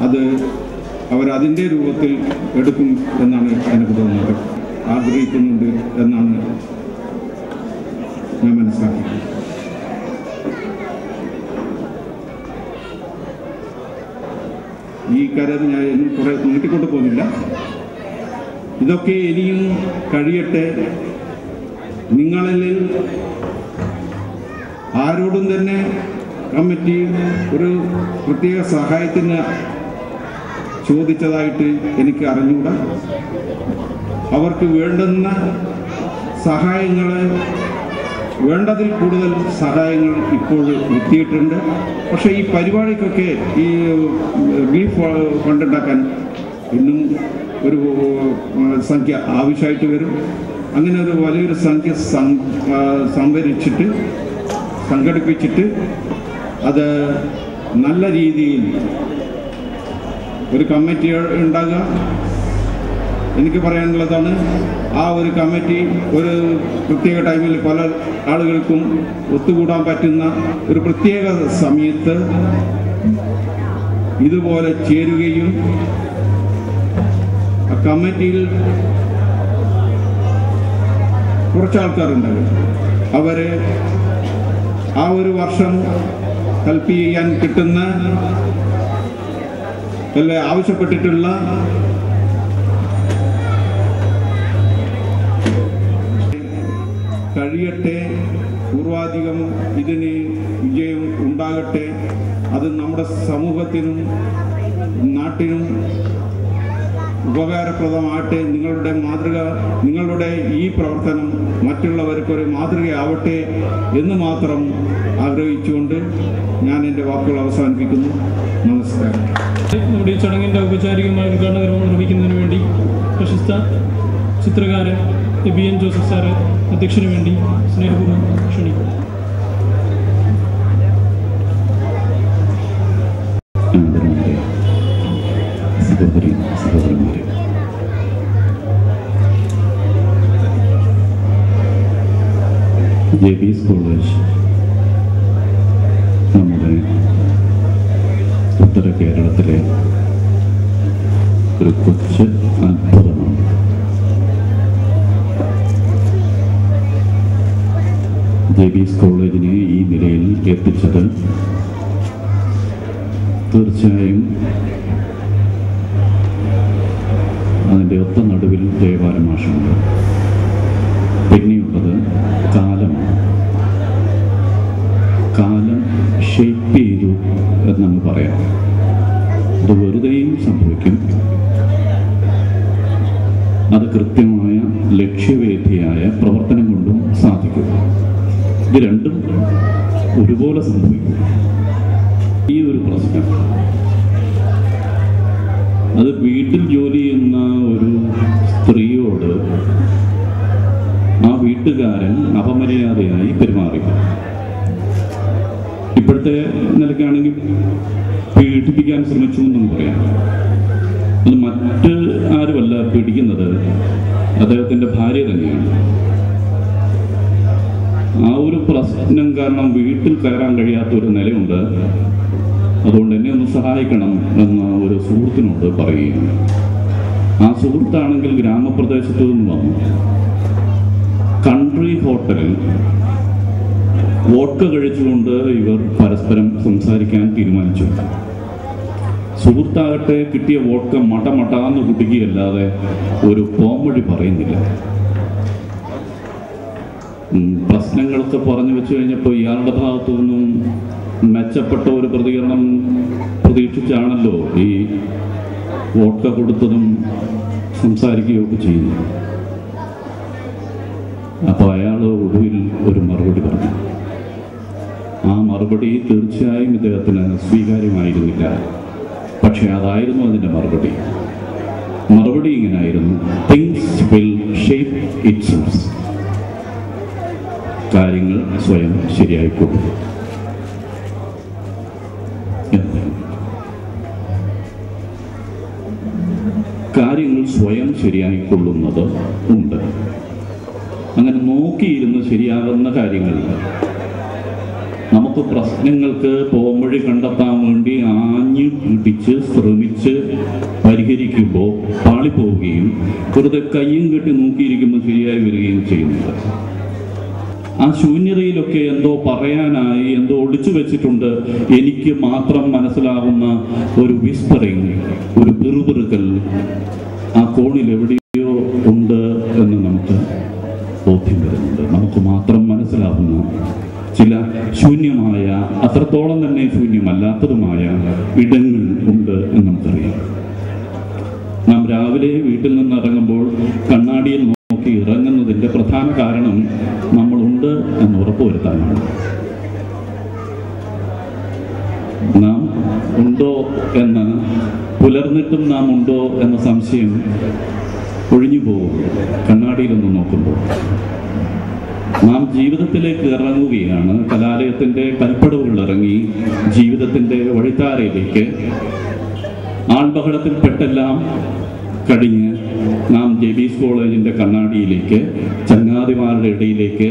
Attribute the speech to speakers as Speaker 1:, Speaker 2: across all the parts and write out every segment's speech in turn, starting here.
Speaker 1: അത് അവരതിൻ്റെ രൂപത്തിൽ എടുക്കും എന്നാണ് എനിക്ക് തോന്നുന്നത്, ആഗ്രഹിക്കുന്നുണ്ട് എന്നാണ് ഞാൻ മനസ്സിലാക്കുന്നത്. ഈ കാര്യം ഞാൻ കുറേ നീട്ടിക്കൊണ്ട് പോകുന്നില്ല. ഇതൊക്കെ ഇനിയും കഴിയട്ടെ. നിങ്ങളിൽ ആരോടും തന്നെ കമ്മിറ്റി ഒരു പ്രത്യേക സഹായത്തിന് ചോദിച്ചതായിട്ട് എനിക്ക് അറിഞ്ഞുകൂടാ. അവർക്ക് വേണ്ടുന്ന സഹായങ്ങൾ, വേണ്ടതിൽ കൂടുതൽ സഹായങ്ങൾ ഇപ്പോൾ എത്തിയിട്ടുണ്ട്. പക്ഷേ ഈ പരിപാടിക്കൊക്കെ ഈ റിലീഫ് ഫണ്ട് ഉണ്ടാക്കാൻ ഇന്നും ഒരു സംഖ്യ ആവശ്യമായിട്ട് വരും. അങ്ങനെ ഒരു വലിയൊരു സംഖ്യ സംഘടിപ്പിച്ചിട്ട് അത് നല്ല രീതിയിൽ ഒരു കമ്മിറ്റി ഉണ്ടാകുക. എനിക്ക് പറയാനുള്ളതാണ്, ആ ഒരു കമ്മിറ്റി ഒരു പ്രത്യേക ടൈമിൽ പല ആളുകൾക്കും ഒത്തുകൂടാൻ പറ്റുന്ന ഒരു പ്രത്യേക സമയത്ത് ഇതുപോലെ ചേരുകയും ആ കമ്മിറ്റിയിൽ കുറച്ച് ആൾക്കാരുണ്ടാകും. അവരെ ആ ഒരു വർഷം ഹെൽപ്പ് ചെയ്യാൻ കിട്ടുന്ന ആവശ്യപ്പെട്ടിട്ടുള്ള കഴിയട്ടെ. പൂർവാധികം ഇതിന് വിജയം ഉണ്ടാകട്ടെ. അത് നമ്മുടെ സമൂഹത്തിനും നാട്ടിനും ഉപകാരപ്രദമാകട്ടെ. നിങ്ങളുടെ ഈ പ്രവർത്തനം മറ്റുള്ളവർക്കൊരു മാതൃകയാവട്ടെ എന്ന് മാത്രം ആഗ്രഹിച്ചുകൊണ്ട് ഞാൻ എൻ്റെ വാക്കുകൾ അവസാനിപ്പിക്കുന്നു. നമസ്കാരം.
Speaker 2: നമ്മുടെ ഈ ചടങ്ങിൻ്റെ ഔപചാരികമായ ഉദ്ഘാടന കർമ്മം നിർവഹിക്കുന്നതിന് വേണ്ടി പ്രശസ്ത ചിത്രകാരൻ എബിഎൻ ജോസഫ് സാറ് അധ്യക്ഷന് വേണ്ടി സ്നേഹപൂർവ്വം ക്ഷണിക്കും.
Speaker 3: സഹോദരന്മാരെ, ജെബീസ് കോളേജ് നമ്മുടെ ഉത്തര കേരളത്തിലെ ഒരു കൊച്ചു അത്ഭുതമാണ്. ജെബീസ് കോളേജിനെ ഈ നിലയിൽ എത്തിച്ചത് തീർച്ചയായും അതിൻ്റെ ഒത്ത നടുവിൽ ജയബാല മാഷുണ്ട്. പിന്നെയുള്ളത് കാലമാണ്. കാലം ഷേപ്പ് ചെയ്തു എന്നങ്ങ് പറയാം. അത് വെറുതെയും സംഭവിക്കും, അത് കൃത്യമായ ലക്ഷ്യവേദിയായ പ്രവർത്തനം കൊണ്ടും സാധിക്കും. ഇത് രണ്ടും ഒരുപോലെ സംഭവിക്കും. ഈ ഒരു പ്രശ്നം അത് വീട്ടിൽ ജോലി ചെയ്യുന്ന ഒരു സ്ത്രീയോട് ആ വീട്ടുകാരൻ അപമര്യാദയായി പെരുമാറി. ഇപ്പോഴത്തെ നിലയ്ക്കാണെങ്കിൽ പീഡിപ്പിക്കാൻ ശ്രമിച്ചു എന്നും പറയാം. അത് മറ്റ് ആരുമല്ല പീഡിക്കുന്നത്, അദ്ദേഹത്തിൻ്റെ ഭാര്യ തന്നെയാണ്. ആ ഒരു പ്രശ്നം കാരണം വീട്ടിൽ കയറാൻ കഴിയാത്ത ഒരു നിലയുണ്ട്. അതുകൊണ്ട് എന്നെ ഒന്ന് സഹായിക്കണം എന്ന ഒരു സുഹൃത്തിനോട് പറയുകയാണ്. ആ സുഹൃത്താണെങ്കിൽ ഗ്രാമപ്രദേശത്തു നിന്ന് വന്നു. കൺട്രി ഹോട്ടലിൽ വോഡ്ക കഴിച്ചുകൊണ്ട് ഇവർ പരസ്പരം സംസാരിക്കാൻ തീരുമാനിച്ചു. സുഹൃത്താകട്ടെ കിട്ടിയ വോഡ്ക മടമടാന്ന് കുടിക്കുകയല്ലാതെ ഒരു പോംവഴി പറയുന്നില്ല. പ്രശ്നങ്ങളൊക്കെ പറഞ്ഞു വെച്ചു കഴിഞ്ഞപ്പോൾ ഇയാളുടെ ഭാഗത്തു നിന്നും മെച്ചപ്പെട്ട ഒരു പ്രതികരണം പ്രതീക്ഷിച്ചാണല്ലോ ഈ വോഡ്ക കൊടുത്തതും സംസാരിക്കുകയൊക്കെ ചെയ്യുന്നു. അപ്പോൾ അയാൾ ഒടുവിൽ ഒരു മറുപടി പറഞ്ഞു. ആ മറുപടി തീർച്ചയായും ഇദ്ദേഹത്തിന് സ്വീകാര്യമായിരുന്നില്ല. പക്ഷെ അതായിരുന്നു അതിൻ്റെ മറുപടി. മറുപടി ഇങ്ങനായിരുന്നു: തിങ്സ് വിൽ ഷേപ്പ് ഇറ്റ്സെൽഫ്. കാര്യങ്ങൾ സ്വയം ശരിയായിക്കൊള്ളും. കാര്യങ്ങൾ സ്വയം ശരിയായിക്കൊള്ളുന്നത് ഉണ്ട്. അങ്ങനെ നോക്കിയിരുന്ന് ശരിയാകുന്ന കാര്യങ്ങളില്ല. നമുക്ക് നമുക്ക് പ്രശ്നങ്ങൾക്ക് പോംവഴി കണ്ടെത്താൻ വേണ്ടി ആഞ്ഞു പിടിച്ച് ശ്രമിച്ച് പരിഹരിക്കുമ്പോൾ പാളിപ്പോവുകയും വെറുതെ കയ്യും കെട്ടി നോക്കിയിരിക്കുമ്പോൾ ശരിയായി വരികയും ചെയ്യുന്നുണ്ട്. ആ ശൂന്യതയിലൊക്കെ എന്തോ പറയാനായി എന്തോ ഒളിച്ചു വെച്ചിട്ടുണ്ട്. എനിക്ക് മാത്രം മനസ്സിലാവുന്ന ഒരു വിസ്പറിങ്, ഒരു പിറുപിറുക്കൽ ആ കോണിൽ എവിടെയോ ഉണ്ട് എന്ന് നമുക്ക് ബോധ്യം വരുന്നുണ്ട്. നമുക്ക് മാത്രം മനസ്സിലാവുന്ന ചില ശൂന്യമായ, അത്രത്തോളം തന്നെ ശൂന്യമല്ലാത്തതുമായ ഇടങ്ങൾ ഉണ്ട് എന്ന് നമുക്കറിയാം. നാം രാവിലെ വീട്ടിൽ നിന്ന് ഇറങ്ങുമ്പോൾ കണ്ണാടിയിൽ നോക്കി ഇറങ്ങുന്നതിൻ്റെ പ്രധാന കാരണം നമ്മളുണ്ട് എന്ന് ഉറപ്പുവരുത്താനാണ്. നാം ഉണ്ടോ എന്ന് പുലർന്നിട്ടും നാം ഉണ്ടോ എന്ന സംശയം ഒഴിഞ്ഞു പോകും കണ്ണാടിയിലൊന്ന് നോക്കുമ്പോൾ. നാം ജീവിതത്തിലേക്ക് ഇറങ്ങുകയാണ്, കലാലയത്തിൻ്റെ കൽപ്പടവുകൾ ഇറങ്ങി ജീവിതത്തിൻ്റെ വഴിത്താരയിലേക്ക്. ആൾബഹളത്തിൽപ്പെട്ടെല്ലാം കഴിഞ്ഞ് നാം ജെബീസ് കോളേജിൻ്റെ കണ്ണാടിയിലേക്ക്, ചങ്ങാതിമാരുടെ ഇടയിലേക്ക്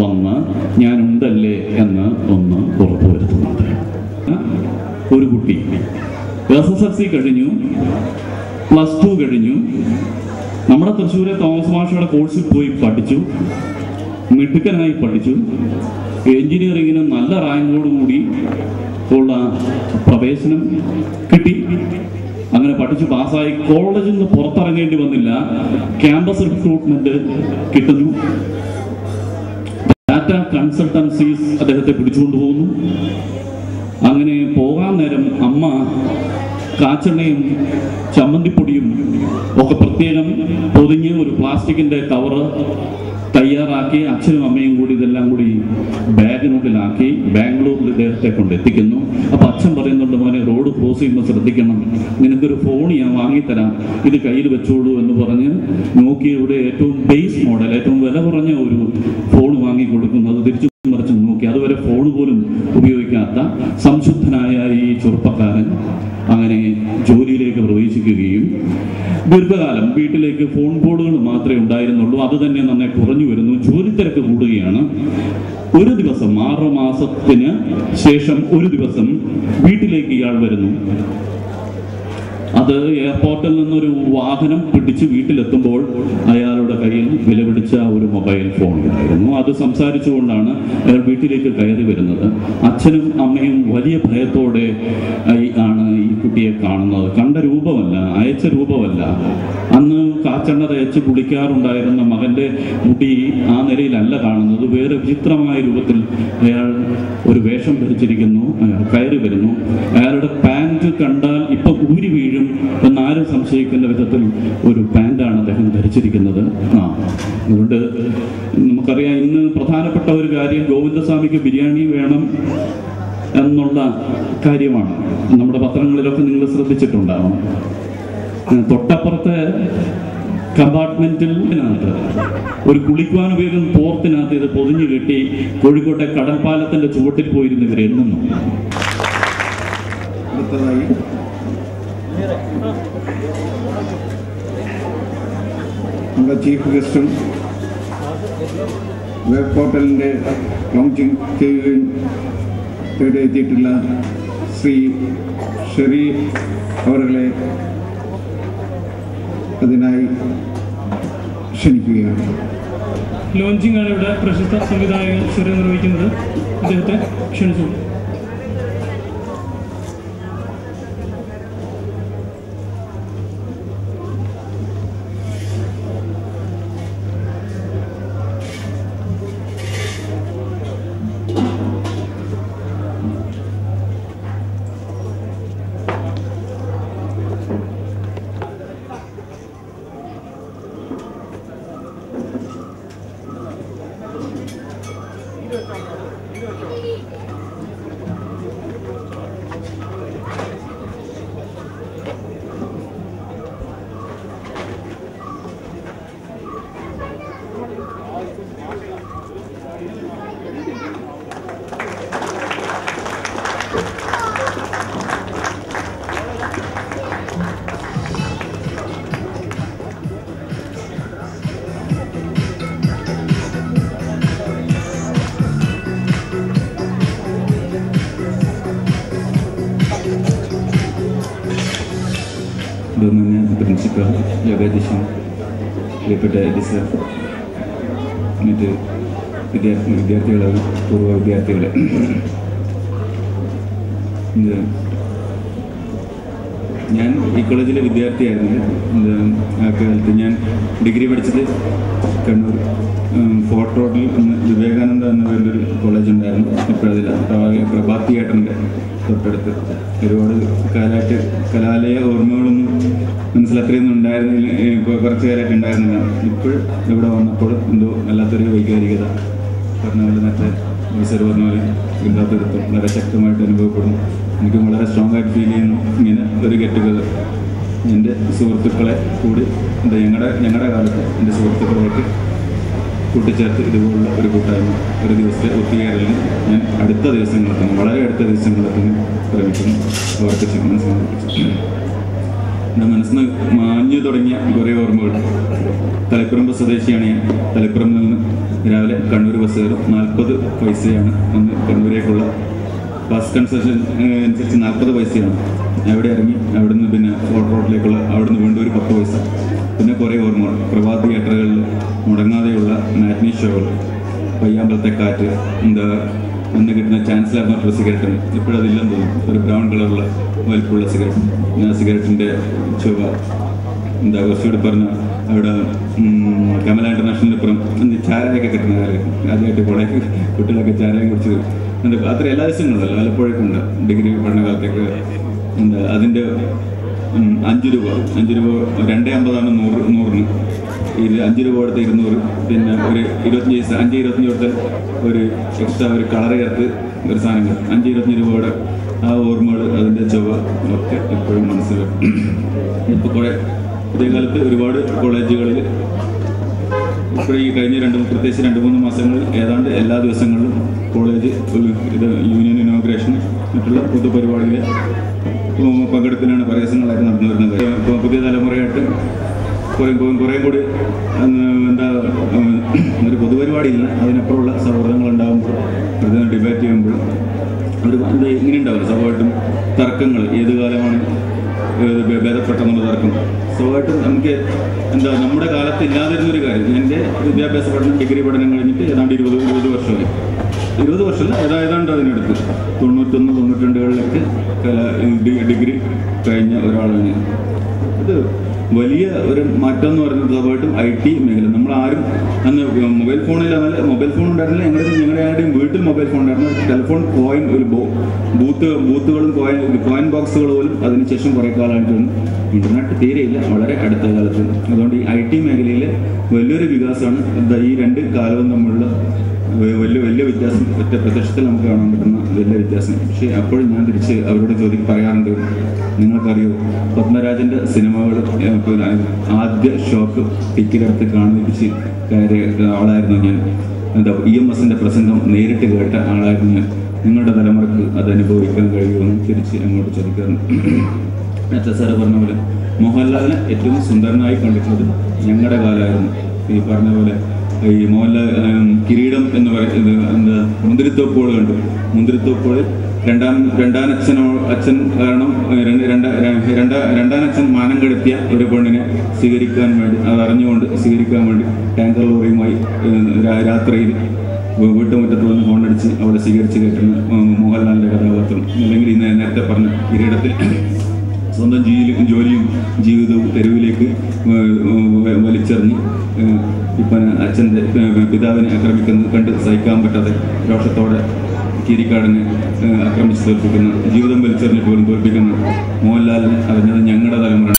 Speaker 3: വന്ന് ഞാനുണ്ടല്ലേ എന്ന് ഒന്ന് ഉറപ്പുവരുത്തുന്നുണ്ട്. ഒരു കുട്ടി SSLC കഴിഞ്ഞു, +2 കഴിഞ്ഞു, നമ്മുടെ തൃശ്ശൂരെ തോമസ് മാഷയുടെ കോഴ്സിൽ പോയി പഠിച്ചു, മിടുക്കനായി പഠിച്ചു, എഞ്ചിനീയറിങ്ങിന് നല്ല റാങ്കോടുകൂടി ഉള്ള പ്രവേശനം കിട്ടി. അങ്ങനെ പഠിച്ച് പാസ്സായി. കോളേജിൽ നിന്ന് പുറത്തിറങ്ങേണ്ടി വന്നില്ല, ക്യാമ്പസ് റിക്രൂട്ട്മെന്റ് കിട്ടുന്നു. ടാറ്റ കൺസൾട്ടൻസീസ് അദ്ദേഹത്തെ പിടിച്ചുകൊണ്ടു പോകുന്നു. അങ്ങനെ പോകാൻ നേരം അമ്മ കാച്ചെണ്ണയും ചമ്മന്തിപ്പൊടിയും ഒക്കെ പ്രത്യേകം പൊതിഞ്ഞ് ഒരു പ്ലാസ്റ്റിക്കിൻ്റെ കവറ് തയ്യാറാക്കി അച്ഛനും അമ്മയും കൂടി ഇതെല്ലാം കൂടി ബാഗിനുള്ളിലാക്കി ബാംഗ്ലൂരിൽ ഇദ്ദേഹത്തെ കൊണ്ട് എത്തിക്കുന്നു. അപ്പോൾ അച്ഛൻ പറയുന്നുണ്ട്, മോനെ റോഡ് ക്രോസ് ചെയ്യുമ്പോൾ ശ്രദ്ധിക്കണം, നിനക്കൊരു ഫോൺ ഞാൻ വാങ്ങിത്തരാം, ഇത് കയ്യിൽ വെച്ചോളൂ എന്ന് പറഞ്ഞ് നോക്കിയയുടെ ഏറ്റവും ബേസ് മോഡൽ, ഏറ്റവും വില കുറഞ്ഞ ഒരു ഫോൺ വാങ്ങിക്കൊടുക്കുന്നത് തിരിച്ചു മറിച്ച് നോക്കി. അതുവരെ ഫോൺ പോലും ഉപയോഗിക്കാത്ത സംശുദ്ധനായ ഈ ചെറുപ്പക്കാരൻ അങ്ങനെ ജോലിയിലേക്ക് പ്രവേശിക്കുകയും ദീർഘകാലം വീട്ടിലേക്ക് ഫോൺ കോളുകൾ മാത്രമേ ഉണ്ടായിരുന്നുള്ളൂ. അത് തന്നെ നന്നായി കുറഞ്ഞു വരുന്നു. ജോലി തിരക്ക് കൂടുകയാണ്. ഒരു ദിവസം 6 മാസത്തിന് ശേഷം ഒരു ദിവസം വീട്ടിലേക്ക് ഇയാൾ വരുന്നു. അത് എയർപോർട്ടിൽ നിന്നൊരു വാഹനം പിടിച്ച് വീട്ടിലെത്തുമ്പോൾ അയാളുടെ കയ്യിൽ വിലപിടിച്ച ഒരു മൊബൈൽ ഫോൺ ഉണ്ടായിരുന്നു. അത് സംസാരിച്ചുകൊണ്ടാണ് അയാൾ വീട്ടിലേക്ക് കയറി വരുന്നത്. അച്ഛനും അമ്മയും വലിയ ഭയത്തോടെ ആണ് ഈ കുട്ടിയെ കാണുന്നത്. കണ്ട രൂപമല്ല, അയച്ച രൂപമല്ല. അന്ന് കാച്ചെണ്ണ തേച്ച് കുളിക്കാറുണ്ടായിരുന്ന മകൻ്റെ മുടി ആ നിലയിലല്ല കാണുന്നത്. വേറെ വിചിത്രമായ രൂപത്തിൽ അയാൾ ഒരു വേഷം ധരിച്ചിരിക്കുന്നു. അയാൾ കയറി വരുന്നു. അയാളുടെ പാൻറ് കണ്ടാൽ ഇപ്പൊ ഊരി വീഴും എന്നാരും സംശയിക്കുന്ന വിധത്തിൽ ഒരു പാൻ്റാണ് അദ്ദേഹം ധരിച്ചിരിക്കുന്നത്. അതുകൊണ്ട് നമുക്കറിയാം, ഇന്ന് പ്രധാനപ്പെട്ട ഒരു കാര്യം ഗോവിന്ദസ്വാമിക്ക് ബിരിയാണി വേണം എന്നുള്ള കാര്യമാണ്. നമ്മുടെ പത്രങ്ങളിലൊക്കെ നിങ്ങൾ ശ്രദ്ധിച്ചിട്ടുണ്ടാവും. തൊട്ടപ്പുറത്തെ കമ്പാർട്ട്മെന്റിനകത്ത് ഒരു കുളിക്കുവാൻ ഉപയോഗിക്കുന്ന പോർത്തിനകത്ത് ഇത് പൊതിഞ്ഞു കെട്ടി കോഴിക്കോട്ടെ കടൽപ്പാലത്തിന്റെ ചുവട്ടിൽ പോയിരുന്ന് ഇവർ എണ്ണുന്നു.
Speaker 1: അടുത്തതായി നമ്മുടെ ചീഫ് ഗസ്റ്റും വെബ് പോർട്ടലിൻ്റെ ലോഞ്ചിങ് തേടി എത്തിയിട്ടുള്ള ശ്രീ ഷെറി അവരെ അതിനായി ക്ഷണിക്കുകയാണ്.
Speaker 2: ലോഞ്ചിങ് ആണ് ഇവിടെ പ്രശസ്ത സംവിധായകൻ ഷെറി നിർവഹിക്കുന്നത്. അദ്ദേഹത്തെ ക്ഷണിച്ചു.
Speaker 4: ബഹുമാന്യ പ്രിൻസിപ്പൽ യോഗാധ്യക്ഷൻ, പ്രിയപ്പെട്ട എഡിസർ, മറ്റ് വിദ്യാർത്ഥികളെ, പൂർവ്വ വിദ്യാർത്ഥികളെ, ഞാൻ ഈ കോളേജിലെ വിദ്യാർത്ഥിയായിരുന്നില്ല. ആ കാലത്ത് ഞാൻ ഡിഗ്രി പഠിച്ചത് കണ്ണൂർ ഫോർട്ട് റോഡിൽ വിവേകാനന്ദ എന്ന വേറൊരു കോളേജ് ഉണ്ടായിരുന്നു. ഇപ്പോഴതിൽ പ്രഭാത് തിയേറ്ററിൻ്റെ തൊട്ടടുത്ത്. ഒരുപാട് കാലമായിട്ട് കലാലയ ഓർമ്മകളൊന്നും മനസ്സിലത്രയൊന്നും ഉണ്ടായിരുന്നില്ല, കുറച്ച് കാലമായിട്ട് ഉണ്ടായിരുന്നില്ല. ഇപ്പോൾ ഇവിടെ വന്നപ്പോൾ എന്തോ വല്ലാത്തൊരു വൈകാരികത പറഞ്ഞ പോലെ, മറ്റേ ഈശ്വർ പറഞ്ഞ പോലെ ഗൃഹാതുരത്വം വളരെ ശക്തമായിട്ട് അനുഭവപ്പെടുന്നു. എനിക്ക് വളരെ സ്ട്രോങ് ആയിട്ട് ഫീൽ ചെയ്യുന്നു. ഇങ്ങനെ ഒരു ഗെറ്റ് ടുഗദർ എൻ്റെ സുഹൃത്തുക്കളെ കൂടി ഞങ്ങളുടെ കാലത്ത് എൻ്റെ സുഹൃത്തുക്കളായിട്ട് കൂട്ടിച്ചേർത്ത് ഇതുപോലുള്ള ഒരു കൂട്ടായ്മ ഒരു ദിവസത്തെ ഒത്തുചേരലിന് ഞാൻ അടുത്ത ദിവസങ്ങളെത്തുന്നു, വളരെ അടുത്ത ദിവസങ്ങളെത്തുന്നു ശ്രമിക്കുന്നു. അവർക്ക് മനസ്സിലാക്കി എൻ്റെ മനസ്സിന് മാഞ്ഞു തുടങ്ങിയ കുറേ ഓർമ്മകൾ. തളിപ്പറമ്പ് സ്വദേശിയാണ് ഞാൻ. തളിപ്പറമ്പിൽ നിന്ന് രാവിലെ കണ്ണൂർ ബസ് കയറും. 40 പൈസയാണ് അന്ന് കണ്ണൂരേക്കുള്ള ബസ് കൺസെഷൻ അനുസരിച്ച് 40 പൈസയാണ്. അവിടെ ഇറങ്ങി അവിടുന്ന് പിന്നെ ഫോർട്ട് റോഡിലേക്കുള്ള അവിടുന്ന് വീണ്ടും ഒരു 10 പൈസ. പിന്നെ കുറേ ഓർമ്മകൾ. പ്രഭാത് തിയേറ്ററുകളിൽ മുടങ്ങാതെയുള്ള മാറ്റ്നി ഷോകൾ, പയ്യാമ്പലത്തെ കാറ്റ്, അന്ന് കിട്ടുന്ന ചാൻസലർ എന്ന് പറഞ്ഞൊരു സിഗരറ്റ്, ഇപ്പോഴതില്ലെന്ന് തോന്നുന്നു, ഒരു ബ്രൗൺ കളറുള്ള വലിപ്പമുള്ള സിഗരറ്റ്. ആ സിഗരറ്റിൻ്റെ ചുവ കുറച്ചുകൂടി പറഞ്ഞ അവിടെ കമല ഇൻ്റർനാഷണലിന് പുറം ചാരായൊക്കെ കിട്ടുന്ന കാര്യം. ആദ്യമായിട്ട് കുറേ കുട്ടികളൊക്കെ ചാരായം കുറിച്ച് അത്ര എല്ലാ ദിവസങ്ങളുണ്ടല്ലോ, വല്ലപ്പോഴൊക്കെ ഉണ്ട്. ഡിഗ്രി പഠനകാലത്തേക്ക് അതിൻ്റെ 5 രൂപ 2.50 100-ന് 5 രൂപ കൊടുത്ത് 200. പിന്നെ ഒരു 25 കൊടുത്ത് ഒരു എക്സ്ട്രാ ഒരു കളർ ചേർത്ത് ഒരു സാധനങ്ങൾ 5-25 രൂപയുടെ ആ ഓർമ്മകൾ, അതിൻ്റെ ചുവ ഒക്കെ എപ്പോഴും മനസ്സിലാക്കും. ഇപ്പോൾ കുറേ ഇതേ കാലത്ത് ഒരുപാട് കോളേജുകളിൽ ഇപ്പോൾ ഈ കഴിഞ്ഞ പ്രത്യേകിച്ച് 2-3 മാസങ്ങളിൽ ഏതാണ്ട് എല്ലാ ദിവസങ്ങളിലും കോളേജ് ഇത് യൂണിയൻ ഇനോഗ്രേഷൻ മറ്റുള്ള പൊതുപരിപാടികൾ പങ്കെടുക്കലാണ് പരസ്യങ്ങളായിട്ട് നടന്നു വരുന്നത്. ഇപ്പോൾ പുതിയ തലമുറയായിട്ട് കുറേ കൂടി ഒരു പൊതുപരിപാടിയില്ല, അതിനപ്പുറമുള്ള സൗഹൃദങ്ങൾ ഉണ്ടാകുമ്പോൾ ഡിബേറ്റ് ചെയ്യുമ്പോൾ ഒരു ഇങ്ങനെ ഉണ്ടാവില്ല. സ്വാഭാവികമായിട്ടും തർക്കങ്ങൾ, ഏത് കാലമാണ് ഭേദപ്പെട്ടെന്നുള്ള തർക്കം സ്വാഭാവികമായിട്ടും നമുക്ക് നമ്മുടെ കാലത്ത് ഇല്ലാതിരുന്നൊരു കാര്യം. എൻ്റെ വിദ്യാഭ്യാസ പഠനം, ഡിഗ്രി പഠനം കഴിഞ്ഞിട്ട് ഏതാണ്ട് 20 വർഷമായി. 20 വർഷമല്ല, ഏതാണ്ട് അതിനടുത്ത് 91-92കളിലൊക്കെ ഡിഗ്രി കഴിഞ്ഞ ഒരാളാണ്. ഇത് വലിയ ഒരു മാറ്റം എന്ന് പറയുന്നത് സ്വാഭാവികമായിട്ടും IT മേഖല. നമ്മളാരും അന്ന് മൊബൈൽ ഫോണില്ലാന്നല്ല, മൊബൈൽ ഫോൺ ഉണ്ടായിരുന്നില്ല. ഞങ്ങളുടെ ആരുടെയും വീട്ടിൽ മൊബൈൽ ഫോൺ ഉണ്ടായിരുന്നു. ടെലിഫോൺ കോയിൻ ഒരു ബൂത്തുകളും കോയിൻ ബോക്സുകൾ പോലും അതിനുശേഷം കുറേ കാലമായിട്ടൊന്നും ഇൻ്റർനെറ്റ് തീരെയില്ല, വളരെ അടുത്ത കാലത്ത്. അതുകൊണ്ട് ഈ IT മേഖലയിൽ വലിയൊരു വികാസമാണ്. ഈ 2 കാലവും തമ്മിലുള്ള വലിയ വ്യത്യാസം, ഒറ്റ പ്രത്യക്ഷത്തിൽ നമുക്ക് കാണാൻ പറ്റുന്ന വലിയ വ്യത്യാസം. പക്ഷേ അപ്പോഴും ഞാൻ തിരിച്ച് അവരോട് പറയാറുണ്ട്, നിങ്ങൾക്കറിയോ പത്മരാജൻ്റെ സിനിമകൾ ആദ്യ ഷോക്ക് ടിക്കറ്റെടുത്ത് കാണിപ്പിച്ച് ആളായിരുന്നു ഞാൻ. EMSൻ്റെ പ്രസംഗം നേരിട്ട് കേട്ട ആളായിരുന്നു ഞാൻ. നിങ്ങളുടെ തലമുറക്ക് അത് അനുഭവിക്കാൻ കഴിയുമെന്ന് തിരിച്ച് അങ്ങോട്ട് ചോദിക്കാറുണ്ട്. നേരത്തെ സാറ് പറഞ്ഞ പോലെ മോഹൻലാലിനെ ഏറ്റവും സുന്ദരനായി കണ്ടിട്ടുള്ളത് ഞങ്ങളുടെ കാലമായിരുന്നു. ഈ പറഞ്ഞ പോലെ ഈ മോഹൻലാൽ കിരീടം എന്ന് പറയുന്നത് മുന്തിരിത്തോപ്പുകൾ കണ്ടു. മുന്തിരിത്തോപ്പുകളിൽ അച്ഛൻ കാരണം രണ്ടാനച്ഛൻ മാനം കെടുത്തിയ ഒരു പെണ്ണിനെ സ്വീകരിക്കാൻ വേണ്ടി, അതറിഞ്ഞുകൊണ്ട് സ്വീകരിക്കാൻ വേണ്ടി ടാങ്കർ ലോറിയുമായി രാത്രിയിൽ വീട്ടുമുറ്റത്ത് വന്ന് ഫോണടിച്ച് അവിടെ സ്വീകരിച്ച് കയറ്റുന്ന മോഹൻലാലിൻ്റെ കഥാപാത്രം. അല്ലെങ്കിൽ ഇന്ന് നേരത്തെ പറഞ്ഞ കിരീടത്തിൽ സ്വന്തം ജോലിയും ജീവിതവും തെരുവിലേക്ക് വലിച്ചെറിഞ്ഞ് അച്ഛൻ്റെ പിതാവിനെ ആക്രമിക്കുന്നത് കണ്ട് സഹിക്കാൻ പറ്റാതെ രോഷത്തോടെ കീരിക്കാടിനെ ആക്രമിച്ച് തോൽപ്പിക്കുന്ന, ജീവിതം വലിച്ചെറിഞ്ഞിട്ട് പോലും തോൽപ്പിക്കുന്ന മോഹൻലാലിനെ അറിഞ്ഞത് ഞങ്ങളുടെ തലമുറ.